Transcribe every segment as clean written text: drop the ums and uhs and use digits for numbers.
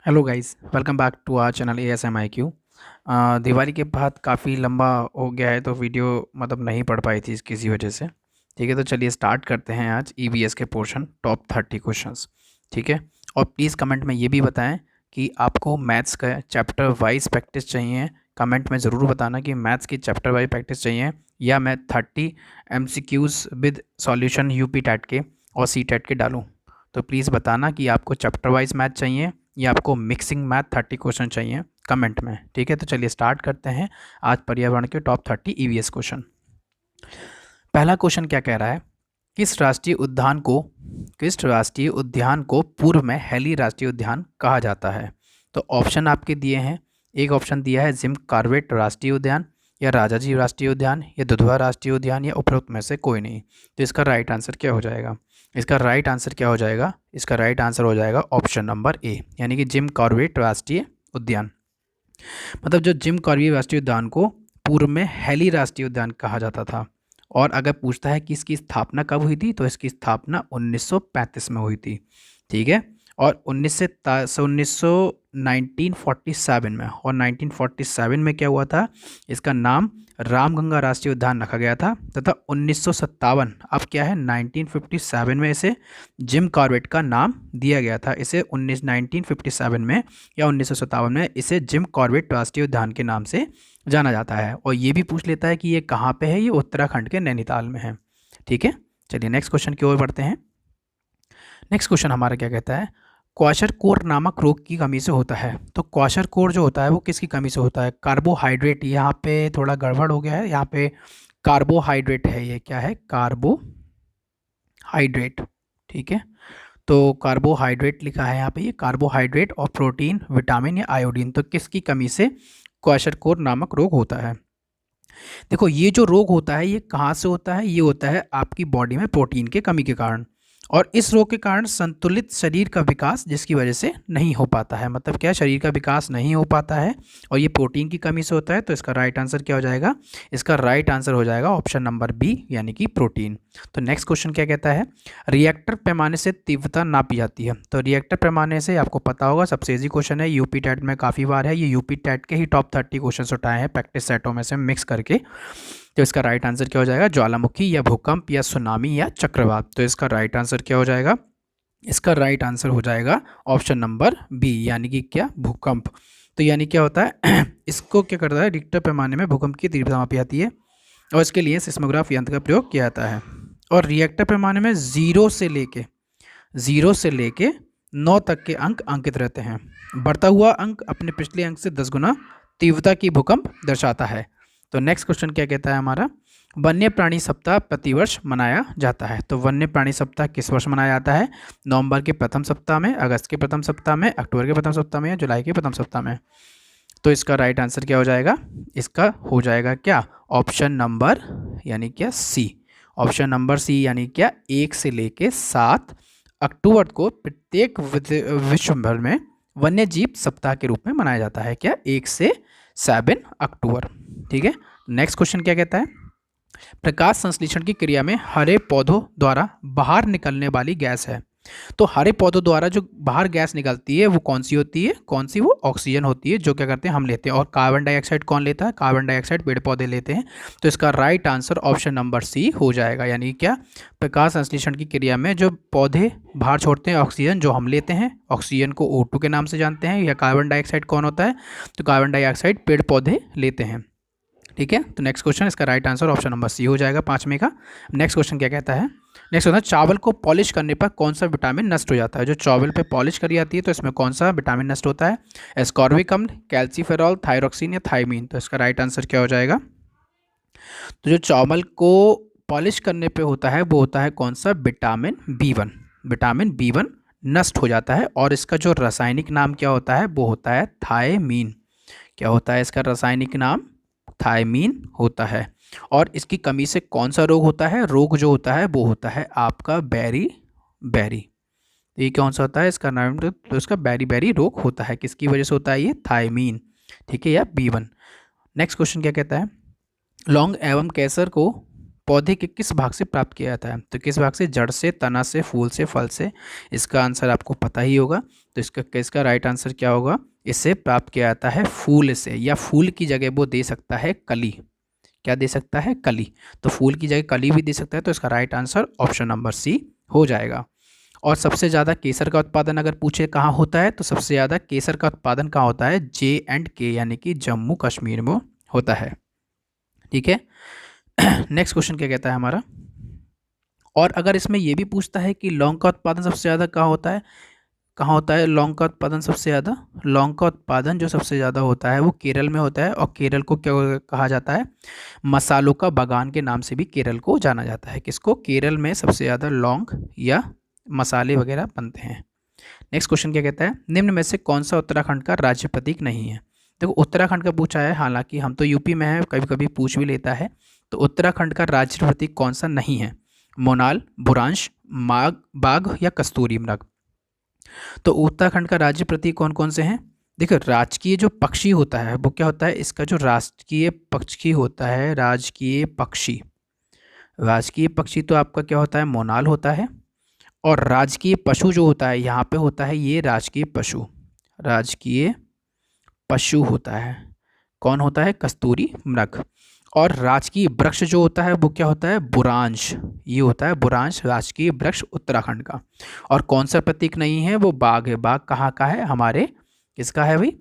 Hello guys, welcome back to our channel ASMIQ। Diwali के बाद काफ़ी लंबा हो गया है तो वीडियो मतलब नहीं पढ़ पाई थी किसी वजह से। ठीक है, तो चलिए स्टार्ट करते हैं आज EVS के पोर्शन टॉप 30 क्वेश्चंस। ठीक है, और प्लीज़ कमेंट में ये भी बताएं कि आपको मैथ्स का चैप्टर वाइज प्रैक्टिस चाहिए। कमेंट में ज़रूर बताना कि मैथ्स की चैप्टर वाइज प्रैक्टिस चाहिए या मैं 30 MCQs with solution UP TET के और C टेट के डालूँ। तो प्लीज़ बताना कि आपको चैप्टर वाइज मैथ चाहिए या आपको मिक्सिंग मैथ 30 क्वेश्चन चाहिए कमेंट में। ठीक है, तो चलिए स्टार्ट करते हैं आज पर्यावरण के टॉप 30 EVS क्वेश्चन। पहला क्वेश्चन क्या कह रहा है, किस राष्ट्रीय उद्यान को पूर्व में हेली राष्ट्रीय उद्यान कहा जाता है। तो ऑप्शन आपके दिए हैं। एक ऑप्शन दिया है जिम कॉर्बेट राष्ट्रीय उद्यान, या राजाजी राष्ट्रीय उद्यान, या दुधवा राष्ट्रीय उद्यान, या उपरोक्त में से कोई नहीं। तो इसका राइट आंसर क्या हो जाएगा? इसका राइट आंसर क्या हो जाएगा? इसका राइट आंसर हो जाएगा ऑप्शन नंबर ए, यानी कि जिम कॉर्बेट राष्ट्रीय उद्यान। मतलब जो जिम कॉर्बेट राष्ट्रीय उद्यान को पूर्व में हेली राष्ट्रीय उद्यान कहा जाता था। और अगर पूछता है कि इसकी स्थापना कब हुई थी, तो इसकी स्थापना 1935 में हुई थी। ठीक है, और 1947 में, और 1947 में क्या हुआ था, इसका नाम रामगंगा राष्ट्रीय उद्यान रखा गया था, तथा 1957 अब क्या है 1957 में इसे जिम कॉर्बेट का नाम दिया गया था। इसे 1957 में या 1957 में इसे जिम कॉर्बेट राष्ट्रीय उद्यान के नाम से जाना जाता है। और ये भी पूछ लेता है कि ये कहाँ पे है, ये उत्तराखंड के नैनीताल में है। ठीक है, चलिए नेक्स्ट क्वेश्चन की ओर बढ़ते हैं। नेक्स्ट क्वेश्चन हमारा क्या कहता है, क्वाशरकोर नामक रोग की कमी से होता है। तो क्वाशरकोर जो होता है वो किसकी कमी से होता है? कार्बोहाइड्रेट। यहाँ पे थोड़ा गड़बड़ हो गया है, यहाँ पे कार्बोहाइड्रेट है, ये क्या है? कार्बोहाइड्रेट। ठीक है, तो कार्बोहाइड्रेट लिखा है यहाँ पे, ये कार्बोहाइड्रेट और प्रोटीन, विटामिन या आयोडीन। तो किसकी कमी से क्वाशरकोर नामक रोग होता है? देखो, ये जो रोग होता है ये कहाँ से होता है? ये होता है आपकी बॉडी में प्रोटीन के कमी के कारण। और इस रोग के कारण संतुलित शरीर का विकास जिसकी वजह से नहीं हो पाता है। मतलब क्या, शरीर का विकास नहीं हो पाता है और ये प्रोटीन की कमी से होता है। तो इसका राइट आंसर क्या हो जाएगा? इसका राइट आंसर हो जाएगा ऑप्शन नंबर बी, यानी कि प्रोटीन। तो नेक्स्ट क्वेश्चन क्या कहता है, रिएक्टर पैमाने से तीव्रता नापी जाती है। तो रिएक्टर पैमाने से आपको पता होगा, सबसे इजी क्वेश्चन है, यूपी टेट में काफ़ी बार है, ये यूपी टेट के ही टॉप 30 क्वेश्चन उठाए हैं प्रैक्टिस सेटों में से मिक्स करके। तो इसका राइट आंसर क्या हो जाएगा? ज्वालामुखी या भूकंप या सुनामी या चक्रवात। तो इसका राइट आंसर क्या हो जाएगा? इसका राइट आंसर हो जाएगा ऑप्शन नंबर बी, यानी कि क्या? भूकंप। तो यानी क्या होता है इसको क्या करता है, रिक्टर पैमाने में भूकंप की तीव्रता मापी जाती है और इसके लिए सिस्मोग्राफ यंत्र का प्रयोग किया जाता है। और रिएक्टर पैमाने में जीरो से लेके 9 तक के अंक अंकित रहते हैं। बढ़ता हुआ अंक अपने पिछले अंक से 10 गुना तीव्रता की भूकंप दर्शाता है। तो नेक्स्ट क्वेश्चन क्या कहता है हमारा, वन्य प्राणी सप्ताह प्रतिवर्ष मनाया जाता है। तो वन्य प्राणी सप्ताह किस वर्ष मनाया जाता है? नवंबर के प्रथम सप्ताह में, अगस्त के प्रथम सप्ताह में, अक्टूबर के प्रथम सप्ताह में, या जुलाई के प्रथम सप्ताह में। तो इसका राइट आंसर क्या हो जाएगा? इसका हो जाएगा क्या? ऑप्शन नंबर, यानी क्या? सी। ऑप्शन नंबर सी, यानी क्या? 1 से लेके 7 अक्टूबर को प्रत्येक विश्व भर में वन्य जीव सप्ताह के रूप में मनाया जाता है। क्या? 1 से 7 अक्टूबर। ठीक है, नेक्स्ट क्वेश्चन क्या कहता है, प्रकाश संश्लेषण की क्रिया में हरे पौधों द्वारा बाहर निकलने वाली गैस है। तो हरे पौधों द्वारा जो बाहर गैस निकलती है वो कौन सी होती है? कौन सी? वो ऑक्सीजन होती है, जो क्या करते हैं, हम लेते हैं। और कार्बन डाइऑक्साइड कौन लेता है? कार्बन डाइऑक्साइड पेड़ पौधे लेते हैं। तो इसका right answer option number C हो जाएगा, यानी क्या? प्रकाश संश्लेषण की क्रिया में जो पौधे बाहर छोड़ते हैं ऑक्सीजन, जो हम लेते हैं, ऑक्सीजन को O2 के नाम से जानते हैं। या कार्बन डाइऑक्साइड कौन होता है? तो कार्बन डाइऑक्साइड पेड़ पौधे लेते हैं। ठीक है, तो नेक्स्ट क्वेश्चन, इसका right answer option number C हो जाएगा 5वें का। नेक्स्ट क्वेश्चन क्या कहता है, नेक्स्ट होता है, चावल को पॉलिश करने पर कौन सा विटामिन नष्ट हो जाता है? जो चावल पे पॉलिश करी जाती है तो इसमें कौन सा विटामिन नष्ट होता है? एस्कॉर्बिक अम्ल, कैल्सीफेरॉल, थायरोक्सिन या थायमीन। तो इसका राइट आंसर क्या हो जाएगा? तो जो चावल को पॉलिश करने पे होता है वो होता है कौन सा? Vitamin B1। विटामिन B1 नष्ट हो जाता है और इसका जो रासायनिक नाम क्या होता है? वो होता है थायमीन। क्या होता है इसका रासायनिक नाम? थायमीन होता है। और इसकी कमी से कौन सा रोग होता है? रोग जो होता है वो होता है आपका बैरी बैरी। ये कौन सा होता है इसका नाम? तो इसका बैरी बैरी रोग होता है। किसकी वजह से होता है? ये थायमीन। ठीक है, या B1। नेक्स्ट क्वेश्चन क्या कहता है, लौंग एवं केसर को पौधे के किस भाग से प्राप्त किया जाता है? तो किस भाग से? जड़ से, तना से, फूल से, फल से। इसका आंसर आपको पता ही होगा। तो इसका राइट आंसर क्या होगा? इससे प्राप्त किया जाता है फूल से, या फूल की जगह वो दे सकता है कली। क्या दे सकता है? कली। तो फूल की जगह कली भी दे सकता है। तो इसका right answer option number C हो जाएगा। और सबसे ज़्यादा केसर का उत्पादन अगर पूछे कहाँ होता है, तो सबसे ज़्यादा केसर का उत्पादन कहाँ होता है? J&K यानी कि जम्मू कश्मीर में होता है। ठीक है। नेक्स्ट क्वेश्चन क्या कहता है हमारा? और अगर इसमें ये भी पूछता है कि लौंग का उत्पादन सबसे ज़्यादा कहाँ होता है, कहाँ होता है लौंग का उत्पादन सबसे ज़्यादा? लौंग का उत्पादन जो सबसे ज़्यादा होता है वो केरल में होता है। और केरल को क्या कहा जाता है? मसालों का बागान के नाम से भी केरल को जाना जाता है। किसको? केरल में सबसे ज़्यादा लौंग या मसाले वगैरह बनते हैं। नेक्स्ट क्वेश्चन क्या कहता है? निम्न में से कौन सा उत्तराखंड का राज्य प्रतीक नहीं है? देखो उत्तराखंड का पूछा है, हालांकि हम तो यूपी में है, कभी कभी पूछ भी लेता है। तो उत्तराखंड का राज्य प्रतीक कौन सा नहीं है? मोनाल, बुरांश, माघ, बाघ या कस्तूरी मृग। तो उत्तराखंड का राज्य प्रतीक कौन कौन से हैं? देखो राजकीय जो पक्षी होता है वो क्या होता है? इसका जो राष्ट्रीय पक्षी होता है, राजकीय पक्षी तो आपका क्या होता है? मोनाल होता है। और राजकीय पशु जो होता है यहाँ पे होता है ये राजकीय पशु होता है। कौन होता है? कस्तूरी मृग। और राजकीय वृक्ष जो होता है वो क्या होता है? बुरांश। ये होता है बुरांश, राजकीय वृक्ष उत्तराखंड का। और कौन सा प्रतीक नहीं है? वो बाघ है। बाघ कहाँ का है? हमारे किसका है भाई?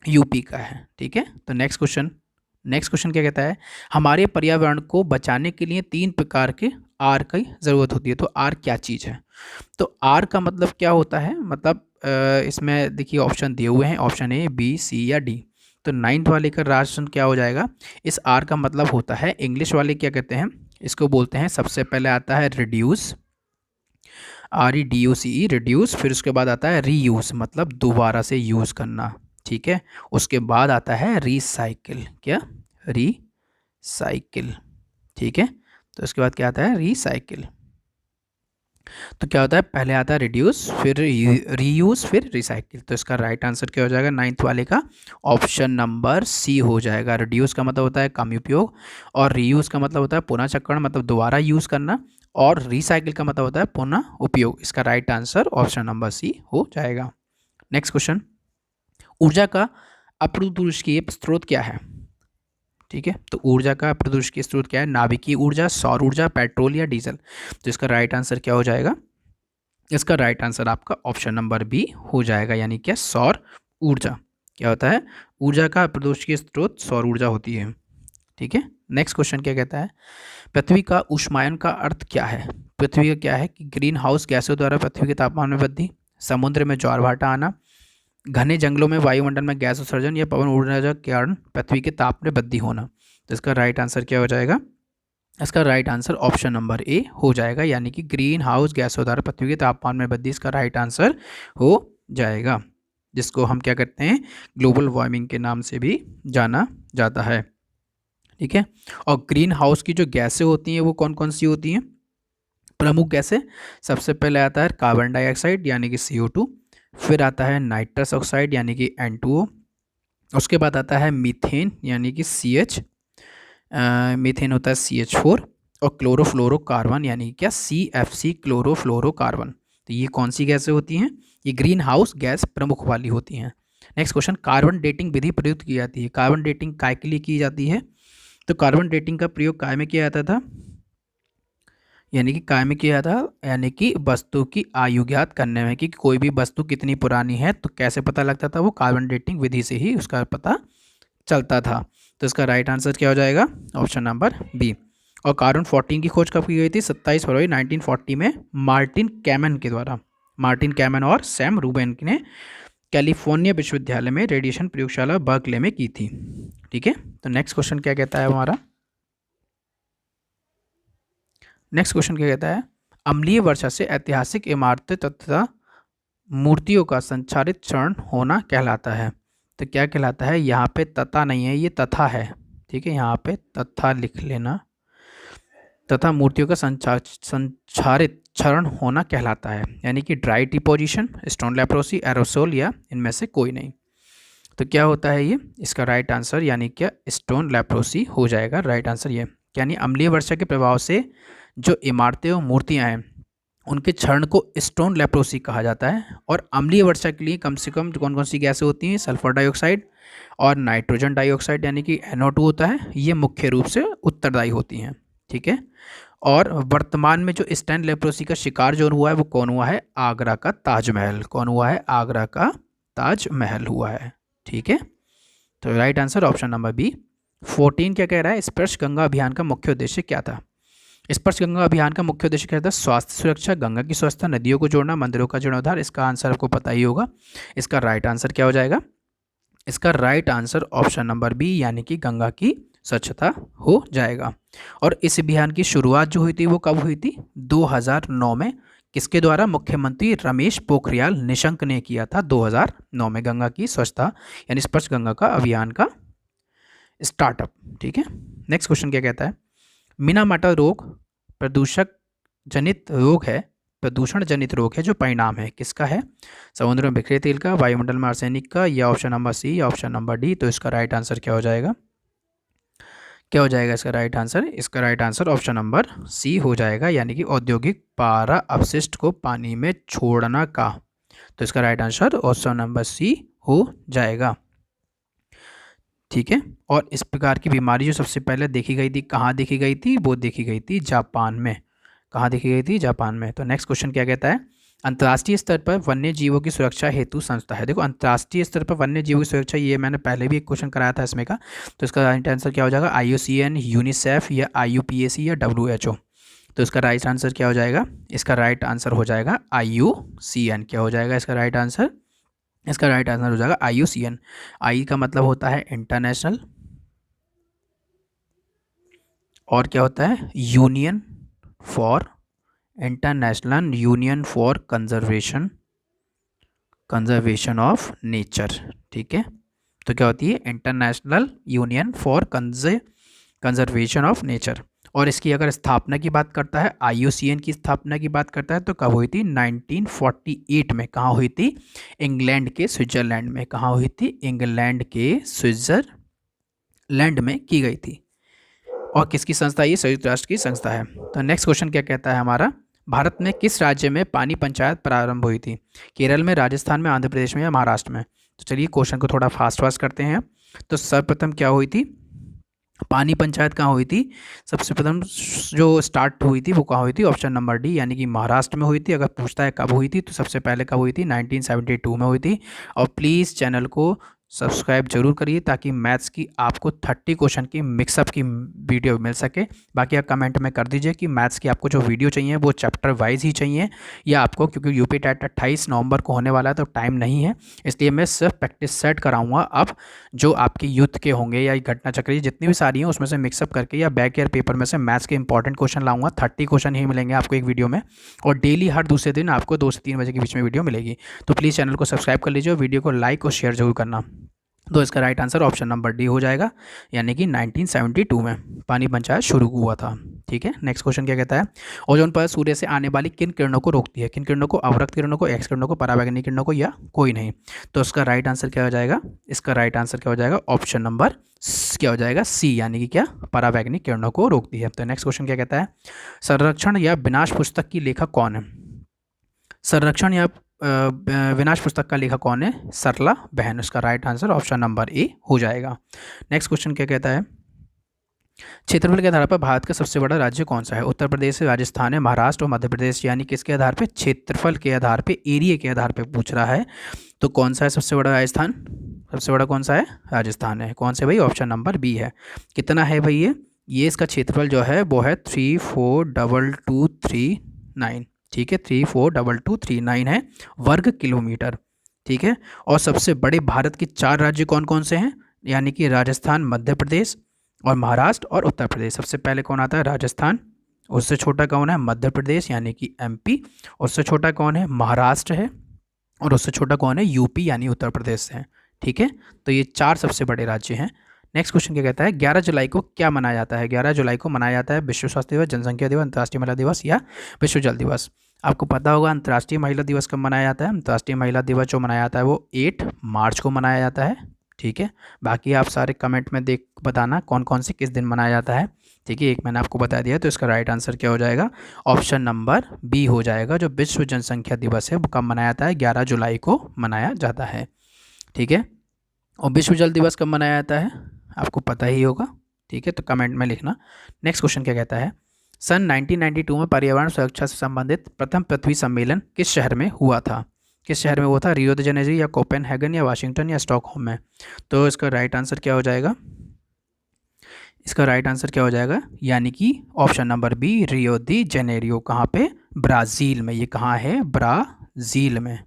यूपी का है। ठीक है। तो नेक्स्ट क्वेश्चन क्या कहता है? हमारे पर्यावरण को बचाने के लिए 3 प्रकार के आर की ज़रूरत होती है। तो आर क्या चीज़ है? तो आर का मतलब क्या होता है? मतलब इसमें देखिए ऑप्शन दिए हुए हैं, ऑप्शन ए, बी, सी या डी। तो 9th वाले का राशन क्या हो जाएगा? इस आर का मतलब होता है, इंग्लिश वाले क्या कहते हैं इसको? बोलते हैं, सबसे पहले आता है रिड्यूस, REDUCE, रिड्यूस। फिर उसके बाद आता है रीयूज़, मतलब दोबारा से यूज़ करना। ठीक है। उसके बाद आता है रिसाइकिल। क्या? रिसाइकिल। ठीक है। तो उसके बाद क्या आता है? रिसाइकिल। तो क्या होता है? पहले आता है रिड्यूस, फिर रीयूज़, फिर रिसाइकिल। तो इसका राइट आंसर क्या हो जाएगा 9th वाले का? ऑप्शन नंबर सी हो जाएगा। रिड्यूस का मतलब होता है कम उपयोग, और रीयूज़ का मतलब होता है पुनः चक्रण, मतलब दोबारा यूज़ करना, और रिसाइकिल का मतलब होता है पुनः उपयोग। इसका right answer option number C हो जाएगा। नेक्स्ट क्वेश्चन, ऊर्जा का अप्रदूषकीय स्रोत क्या है? ठीक है। तो ऊर्जा का अप्रदूषकीय स्रोत क्या है? नाभिकीय ऊर्जा, सौर ऊर्जा, पेट्रोल या डीजल। तो इसका राइट आंसर क्या हो जाएगा? इसका राइट आंसर आपका ऑप्शन नंबर बी हो जाएगा, यानी क्या? सौर ऊर्जा। क्या होता है? ऊर्जा का अप्रदूषकीय स्रोत सौर ऊर्जा होती है। ठीक है। नेक्स्ट क्वेश्चन क्या कहता है? पृथ्वी का ऊष्मायन का अर्थ क्या है? पृथ्वी का क्या है? कि ग्रीन हाउस गैसों द्वारा पृथ्वी के तापमान में वृद्धि, समुद्र में ज्वार भाटा आना, घने जंगलों में वायुमंडल में गैस उत्सर्जन, या पवन ऊर्जा के कारण पृथ्वी के ताप में वृद्धि होना। तो इसका राइट आंसर क्या हो जाएगा? इसका right answer option number A हो जाएगा, यानी कि ग्रीन हाउस गैसों द्वारा पृथ्वी के तापमान में वृद्धि इसका राइट आंसर हो जाएगा, जिसको हम क्या करते हैं? ग्लोबल वार्मिंग के नाम से भी जाना जाता है। ठीक है। और ग्रीन हाउस की जो गैसें होती हैं वो कौन कौन सी होती हैं? प्रमुख गैसें, सबसे पहले आता है कार्बन डाइऑक्साइड यानी कि CO2, फिर आता है नाइट्रस ऑक्साइड यानी कि N2O, उसके बाद आता है मीथेन यानी कि CH, मीथेन होता है CH4, और क्लोरोफ्लोरोकार्बन यानी कि क्या? CFC, chlorofluorocarbon. तो ये कौन सी गैसें होती हैं? ये ग्रीन हाउस गैस प्रमुख वाली होती हैं। नेक्स्ट क्वेश्चन, कार्बन डेटिंग विधि प्रयुक्त की जाती है। कार्बन डेटिंग काय के लिए की जाती है? तो कार्बन डेटिंग का प्रयोग काय में किया जाता था? यानी कि काय में किया था? यानी कि वस्तु की आयु ज्ञात करने में, कि कोई भी वस्तु कितनी पुरानी है तो कैसे पता लगता था? वो कार्बन डेटिंग विधि से ही उसका पता चलता था। तो इसका राइट आंसर क्या हो जाएगा? Option number B. और कार्बन 14 की खोज कब की गई थी? 27 फरवरी 1940 में मार्टिन कैमन के द्वारा। मार्टिन कैमन और सैम रूबेन ने कैलिफोर्निया विश्वविद्यालय में रेडिएशन प्रयोगशाला बर्कले में की थी। ठीक है। तो नेक्स्ट क्वेश्चन क्या कहता है हमारा? नेक्स्ट क्वेश्चन क्या कहता है? अम्लीय वर्षा से ऐतिहासिक इमारतें तथा मूर्तियों का संचारित चरण होना कहलाता है। तो क्या कहलाता है? यहाँ पे तथा नहीं है, ये तथा है। ठीक है। यहाँ पे तथा लिख लेना। तथा मूर्तियों का संचारित चरण होना कहलाता है, यानी कि dry deposition, stone leprosy, aerosol, या इनमें से कोई नहीं। तो क्या होता है ये? इसका राइट आंसर यानी क्या? स्टोन लेप्रोसी हो जाएगा राइट आंसर ये। यानी अम्लीय वर्षा के प्रभाव से जो इमारतें और मूर्तियाँ हैं उनके क्षरण को स्टोन लेप्रोसी कहा जाता है। और अम्लीय वर्षा के लिए कम से कम कौन कौन सी गैसें होती हैं, सल्फर डाइऑक्साइड और नाइट्रोजन डाइऑक्साइड यानी कि NO2 होता है, ये मुख्य रूप से उत्तरदायी होती हैं। ठीक है। और वर्तमान में जो स्टोन लेप्रोसी का शिकार जो हुआ है वो कौन हुआ है, आगरा का ताजमहल। कौन हुआ है, आगरा का ताजमहल हुआ है। ठीक है। तो right answer option number B. 14 क्या कह रहा है, स्पर्श गंगा अभियान का मुख्य उद्देश्य क्या था। स्पर्श गंगा अभियान का मुख्य उद्देश्य क्या था, स्वास्थ्य सुरक्षा, गंगा की स्वच्छता, नदियों को जोड़ना, मंदिरों का जीर्णोद्धार। इसका आंसर आपको पता ही होगा। इसका राइट आंसर क्या हो जाएगा, इसका right answer option number B यानी कि गंगा की स्वच्छता हो जाएगा। और इस अभियान की शुरुआत जो हुई थी वो कब हुई थी, 2009 में। किसके द्वारा, मुख्यमंत्री रमेश पोखरियाल निशंक ने किया था 2009 में गंगा की स्वच्छता यानी स्पर्श गंगा का अभियान का स्टार्टअप। ठीक है। नेक्स्ट क्वेश्चन क्या कहता है, मिनामाटा रोग प्रदूषक जनित रोग है, प्रदूषण जनित रोग है जो परिणाम है किसका है, समुद्र में बिखरे तेल का, वायुमंडल में आर्सेनिक का, या ऑप्शन नंबर सी या ऑप्शन नंबर डी। तो इसका राइट आंसर क्या हो जाएगा, क्या हो जाएगा इसका राइट आंसर, इसका right answer option number C हो जाएगा यानी कि औद्योगिक पारा अपशिष्ट को पानी में छोड़ना का। तो इसका right answer option number C हो जाएगा। ठीक है। और इस प्रकार की बीमारी जो सबसे पहले देखी गई थी, कहाँ देखी गई थी, वो देखी गई थी जापान में। कहाँ देखी गई थी, जापान में। तो नेक्स्ट क्वेश्चन क्या कहता है, अंतर्राष्ट्रीय स्तर पर वन्य जीवों की सुरक्षा हेतु संस्था है। देखो अंतर्राष्ट्रीय स्तर पर वन्य जीवों की सुरक्षा, ये मैंने पहले भी एक क्वेश्चन कराया था इसमें का। तो इसका राइट आंसर क्या हो जाएगा, IUCN, यूनिसेफ या IUPAC या WHO। तो इसका राइट आंसर क्या हो जाएगा, इसका राइट आंसर हो जाएगा IUCN। क्या हो जाएगा इसका राइट आंसर, इसका राइट आंसर हो जाएगा IUCN। आई का मतलब होता है इंटरनेशनल, और क्या होता है, union for, international union for conservation of nature. ठीक है। तो क्या होती है, international union for conservation of nature. और इसकी अगर स्थापना की बात करता है, IUCN की स्थापना की बात करता है तो कब हुई थी, 1948 में। कहाँ हुई थी, इंग्लैंड के स्विट्जरलैंड में। कहाँ हुई थी, इंग्लैंड के स्विट्जरलैंड में की गई थी। और किसकी संस्था, ये संयुक्त राष्ट्र की संस्था है। तो नेक्स्ट क्वेश्चन क्या कहता है हमारा, भारत में किस राज्य में पानी पंचायत प्रारंभ हुई थी, केरल में, राजस्थान में, आंध्र प्रदेश में या महाराष्ट्र में। तो चलिए क्वेश्चन को थोड़ा फास्ट करते हैं। तो सर्वप्रथम क्या हुई थी, पानी पंचायत कहाँ हुई थी, सबसे प्रथम जो स्टार्ट हुई थी वो कहाँ हुई थी, ऑप्शन नंबर डी यानी कि महाराष्ट्र में हुई थी। अगर पूछता है कब हुई थी तो सबसे पहले कब हुई थी, 1972 में हुई थी। और प्लीज़ चैनल को सब्सक्राइब जरूर करिए ताकि मैथ्स की आपको 30 क्वेश्चन की मिक्सअप की वीडियो मिल सके। बाकी आप कमेंट में कर दीजिए कि मैथ्स की आपको जो वीडियो चाहिए वो चैप्टर वाइज ही चाहिए या आपको, क्योंकि यूपी टेट 28 नवंबर को होने वाला है तो टाइम नहीं है, इसलिए मैं सिर्फ प्रैक्टिस सेट कराऊंगा। अब जो आपकी यूथ के होंगे या घटना चक्र जितनी भी सारी हैं उसमें से मिक्सअप करके या बैक ईयर पेपर में से मैथ्स के इंपॉर्टेंट क्वेश्चन लाऊंगा। 30 क्वेश्चन ही मिलेंगे आपको एक वीडियो में, और डेली हर दूसरे दिन आपको 2 से 3 बजे के बीच में वीडियो मिलेगी। तो प्लीज़ चैनल को सब्सक्राइब कर लीजिए और वीडियो को लाइक और शेयर जरूर करना। तो इसका right answer option number D हो जाएगा यानी कि 1972 में पानी पंचायत शुरू हुआ था। ठीक है। नेक्स्ट क्वेश्चन क्या कहता है, ओजोन परत सूर्य से आने वाली किन किरणों को रोकती है, किन किरणों को, अवरक्त किरणों को, एक्स किरणों को, पराबैंगनी किरणों को, या कोई नहीं। तो इसका राइट आंसर क्या हो जाएगा, इसका राइट आंसर क्या हो जाएगा, ऑप्शन नंबर क्या हो जाएगा, सी यानी कि क्या, पराबैंगनी किरणों को रोकती है। तो नेक्स्ट क्वेश्चन क्या कहता है, संरक्षण या विनाश पुस्तक की लेखक कौन है, संरक्षण या विनाश पुस्तक का लेखक कौन है, सरला बहन। उसका right answer option number A हो जाएगा। नेक्स्ट क्वेश्चन क्या कहता है, क्षेत्रफल के आधार पर भारत का सबसे बड़ा राज्य कौन सा है, उत्तर प्रदेश, राजस्थान है, महाराष्ट्र और मध्य प्रदेश। यानी किसके आधार पे, क्षेत्रफल के आधार पे, एरिया के आधार पे पूछ रहा है। तो कौन सा है सबसे बड़ा, राजस्थान। सबसे बड़ा कौन सा है, राजस्थान है। कौन से भाई, ऑप्शन नंबर बी है। कितना है भाई ये इसका क्षेत्रफल जो है वो है 342239। ठीक है, 342239 है वर्ग किलोमीटर। ठीक है। और सबसे बड़े भारत के 4 राज्य कौन कौन से हैं, यानी कि राजस्थान, मध्य प्रदेश और महाराष्ट्र और उत्तर प्रदेश। सबसे पहले कौन आता है, राजस्थान। उससे छोटा कौन है, मध्य प्रदेश यानी कि MP। उससे छोटा कौन है, महाराष्ट्र है। और उससे छोटा कौन है, UP यानी उत्तर प्रदेश है। ठीक है। तो ये 4 सबसे बड़े राज्य हैं। नेक्स्ट क्वेश्चन क्या कहता है, 11 जुलाई को क्या मनाया जाता है, 11 जुलाई को मनाया जाता है विश्व स्वास्थ्य दिवस, जनसंख्या दिवस, अंतर्राष्ट्रीय महिला दिवस या विश्व जल दिवस। आपको पता होगा अंतर्राष्ट्रीय महिला दिवस कब मनाया जाता है, अंतर्राष्ट्रीय महिला दिवस जो मनाया जाता है वो 8 मार्च को मनाया जाता है। ठीक है। बाकी आप सारे कमेंट में देख बताना कौन कौन से किस दिन मनाया जाता है। ठीक है, एक मैंने आपको बता दिया, तो इसका राइट आंसर क्या हो जाएगा, ऑप्शन नंबर बी हो जाएगा। जो विश्व जनसंख्या दिवस है वो कब मनाया जाता है, 11 जुलाई को मनाया जाता है। ठीक है, और विश्व जल दिवस कब मनाया जाता है आपको पता ही होगा। ठीक है, तो कमेंट में लिखना। नेक्स्ट क्वेश्चन क्या कहता है, सन 1992 में पर्यावरण सुरक्षा से संबंधित प्रथम पृथ्वी सम्मेलन किस शहर में हुआ था। किस शहर में हुआ था, रियो द जेनेरियो या कोपेनहेगन या वाशिंगटन या स्टॉकहोम में। तो इसका राइट आंसर क्या हो जाएगा, इसका राइट आंसर क्या हो जाएगा, यानी कि ऑप्शन नंबर बी, रियो दी जेनेरियो। कहाँ पे, ब्राज़ील में। ये कहाँ है, ब्राज़ील में।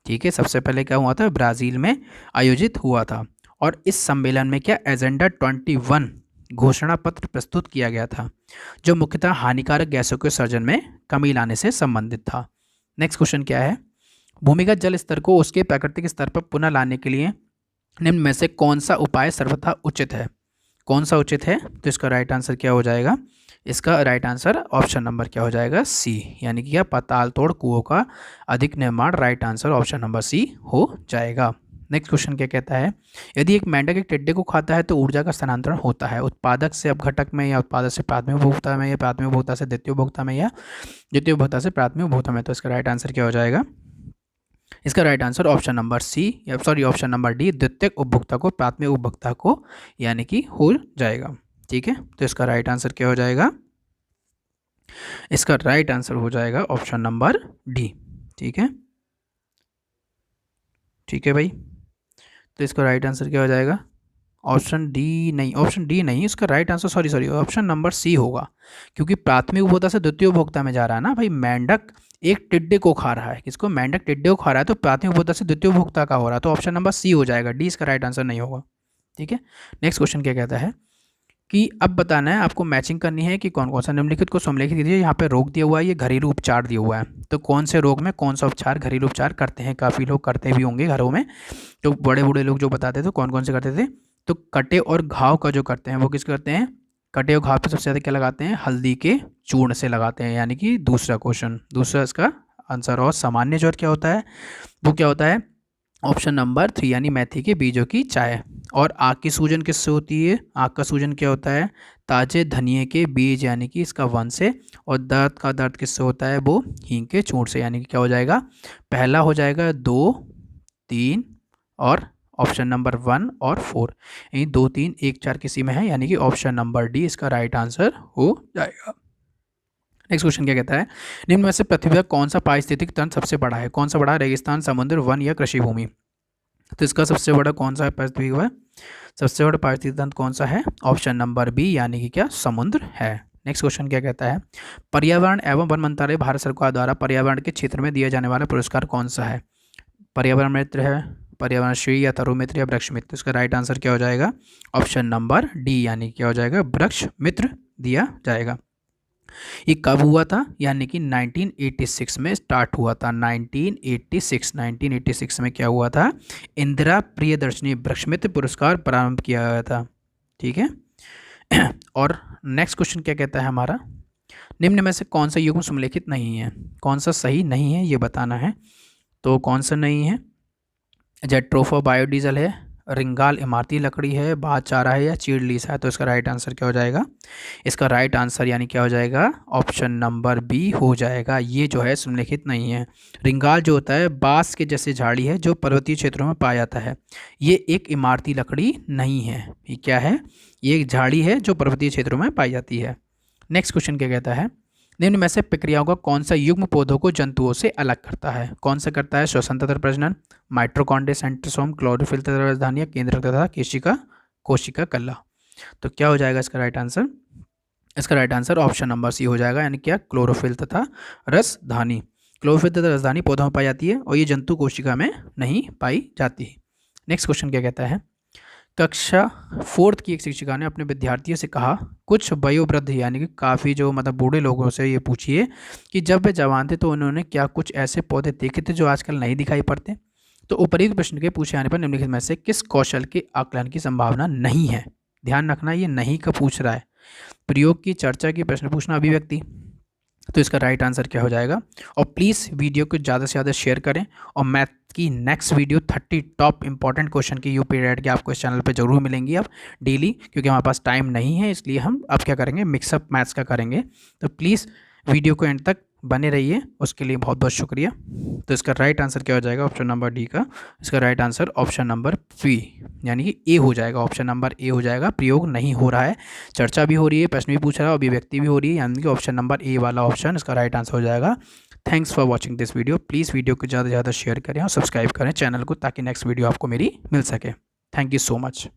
ठीक है, सबसे पहले क्या हुआ था, ब्राज़ील में आयोजित हुआ था। और इस सम्मेलन में क्या एजेंडा 21 घोषणा पत्र प्रस्तुत किया गया था, जो मुख्यतः हानिकारक गैसों के उत्सर्जन में कमी लाने से संबंधित था। नेक्स्ट क्वेश्चन क्या है, भूमिगत जल स्तर को उसके प्राकृतिक स्तर पर पुनः लाने के लिए निम्न में से कौन सा उपाय सर्वथा उचित है। कौन सा उचित है, तो इसका राइट आंसर क्या हो जाएगा, इसका राइट आंसर ऑप्शन नंबर क्या हो जाएगा, सी, यानी कि क्या पाताल तोड़ कुओं का अधिक निर्माण। Right answer option number C हो जाएगा। नेक्स्ट क्वेश्चन क्या कहता है, यदि एक मेंढक एक टिड्डे को खाता है तो ऊर्जा का स्थानांतरण होता है उत्पादक से अपघटक में, या उत्पादक से प्राथमिक उपभोक्ता में, या प्राथमिक उपभोक्ता से द्वितीय उपभोक्ता में, या द्वितीय उपभोक्ता से प्राथमिक उपभोक्ता में। तो इसका राइट आंसर क्या हो जाएगा, इसका right answer option number C, या सॉरी ऑप्शन नंबर डी, द्वितीयक उपभोक्ता को प्राथमिक उपभोक्ता को, यानी कि हो जाएगा। ठीक है, तो इसका राइट आंसर क्या हो जाएगा, इसका राइट आंसर हो जाएगा ऑप्शन नंबर डी। ठीक है, ठीक है भाई, तो इसका राइट आंसर क्या हो जाएगा, ऑप्शन डी नहीं, ऑप्शन डी नहीं, इसका right answer sorry option number C होगा, क्योंकि प्राथमिक उपभोक्ता से द्वितीय उपभोक्ता में जा रहा है ना भाई। मेंढक एक टिड्डे को खा रहा है, किसको, मेंढक टिड्डे को खा रहा है, तो प्राथमिक उपभोक्ता से द्वितीय उपभोक्ता का हो रहा है, तो ऑप्शन नंबर सी हो जाएगा, डी इसका राइट आंसर नहीं होगा। ठीक है, नेक्स्ट क्वेश्चन क्या कहता है कि अब बताना है आपको, मैचिंग करनी है कि कौन कौन सा निम्नलिखित को समलेखित कीजिए। यहाँ पे रोग दिया हुआ है, ये घरेलू उपचार दिया हुआ है, तो कौन से रोग में कौन सा उपचार, घरेलू उपचार करते हैं, काफ़ी लोग करते भी होंगे घरों में, तो बड़े बूढ़े लोग जो बताते थे कौन कौन से करते थे। तो कटे और घाव का जो करते हैं वो किस करते हैं, कटे और घाव पे सबसे ज़्यादा क्या लगाते हैं, हल्दी के चूर्ण से लगाते हैं, यानी कि दूसरा क्वेश्चन, दूसरा इसका आंसर। और सामान्य ज्वर क्या होता है, वो क्या होता है, ऑप्शन नंबर 3, यानी मेथी के बीजों की चाय। और आँख की सूजन किससे होती है, आँख का सूजन क्या होता है, ताजे धनिए के बीज, यानी कि इसका 1 से। और दर्द का दर्द किससे होता है, वो हींग के चूर्ण से, यानी कि क्या हो जाएगा, पहला हो जाएगा 2, 3 और ऑप्शन नंबर 1 और 4, यानी 2, 3, 1, 4 किसी में है, यानी कि ऑप्शन नंबर डी इसका राइट आंसर हो जाएगा। नेक्स्ट क्वेश्चन क्या कहता है, निम्न में से पृथ्वी का कौन सा पारिस्थितिक तंत्र सबसे बड़ा है। कौन सा बड़ा, रेगिस्तान, समुद्र, वन या कृषि भूमि। तो इसका सबसे बड़ा कौन सा पृथ्वी का, सबसे बड़ा पारिस्थितिक तंत्र कौन सा है, ऑप्शन नंबर बी, यानी कि क्या, समुद्र है। नेक्स्ट क्वेश्चन क्या कहता है, पर्यावरण एवं वन मंत्रालय भारत सरकार द्वारा पर्यावरण के क्षेत्र में दिया जाने वाला पुरस्कार कौन सा है। पर्यावरण मित्र है, पर्यावरण श्री, या तरु मित्र, या वृक्ष मित्र। इसका राइट आंसर क्या हो जाएगा, ऑप्शन नंबर डी, यानी क्या हो जाएगा, वृक्ष मित्र दिया जाएगा। ये कब हुआ था, यानी कि 1986 में स्टार्ट हुआ था। 1986 में क्या हुआ था, इंदिरा प्रियदर्शनी वृक्षमित्र पुरस्कार प्रारंभ किया गया था। ठीक है, और नेक्स्ट क्वेश्चन क्या कहता है हमारा, निम्न में से कौन सा युग्म समलेखित नहीं है, कौन सा सही नहीं है ये बताना है। तो कौन सा नहीं है, जेट्रोफा बायोडीजल है, रिंगाल इमारती लकड़ी है, भातचारा है, या चीड़ लीसा है। तो इसका राइट आंसर क्या हो जाएगा, इसका राइट आंसर यानी क्या हो जाएगा, ऑप्शन नंबर बी हो जाएगा। ये जो है समलेखित नहीं है। रिंगाल जो होता है बांस के जैसे झाड़ी है जो पर्वतीय क्षेत्रों में पाया जाता है, ये एक इमारती लकड़ी नहीं है। ये क्या है, ये एक झाड़ी है जो पर्वतीय क्षेत्रों में पाई जाती है। नेक्स्ट क्वेश्चन क्या कहता है, निम्न में से प्रक्रियाओं का कौन सा युग्म पौधों को जंतुओं से अलग करता है। कौन सा करता है, श्वसन तंत्र प्रजनन, माइटोकॉन्ड्रिया, सेंट्रोसोम, क्लोरोफिल तथा राजधानी, या केंद्रक तथा केशिका कोशिका कल्ला। तो क्या हो जाएगा इसका राइट आंसर, इसका right answer option number C हो जाएगा, यानी क्या, क्लोरोफिल तथा रसधानी। क्लोरोफिल तथा रसधानी पौधों में पाई जाती है और ये जंतु कोशिका में नहीं पाई जाती। नेक्स्ट क्वेश्चन क्या कहता है, कक्षा 4th की एक शिक्षिका ने अपने विद्यार्थियों से कहा, कुछ वयोवृद्ध यानी कि काफ़ी जो मतलब बूढ़े लोगों से ये पूछिए कि जब वे जवान थे तो उन्होंने क्या कुछ ऐसे पौधे देखे थे जो आजकल नहीं दिखाई पड़ते। तो उपरोक्त प्रश्न के पूछे आने पर निम्नलिखित में से किस कौशल के आकलन की संभावना नहीं है। ध्यान रखना, ये नहीं का पूछ रहा है। प्रयोग की, चर्चा की, प्रश्न पूछना, अभिव्यक्ति। तो इसका राइट आंसर क्या हो जाएगा। और प्लीज़ वीडियो को ज़्यादा से ज़्यादा शेयर करें, और मैथ की next video 30 top important question की यूपी रेट के आपको इस चैनल पे जरूर मिलेंगी अब डेली, क्योंकि हमारे पास टाइम नहीं है, इसलिए हम अब क्या करेंगे, मिक्सअप मैथ्स का करेंगे। तो प्लीज़ वीडियो को एंड तक बने रहिए, उसके लिए बहुत बहुत शुक्रिया। तो इसका राइट आंसर क्या हो जाएगा ऑप्शन नंबर डी का। इसका right answer option number B यानी कि ए हो जाएगा, ऑप्शन नंबर ए हो जाएगा। प्रयोग नहीं हो रहा है, चर्चा भी हो रही है, प्रश्न भी पूछ रहा है, अभिव्यक्ति भी हो रही है, यानी कि ऑप्शन नंबर ए वाला ऑप्शन इसका राइट आंसर हो जाएगा। Thanks for watching this video. Please video को ज़्यादा से ज़्यादा शेयर करें और सब्सक्राइब करें चैनल को, ताकि नेक्स्ट वीडियो आपको मेरी मिल सके। Thank you so much.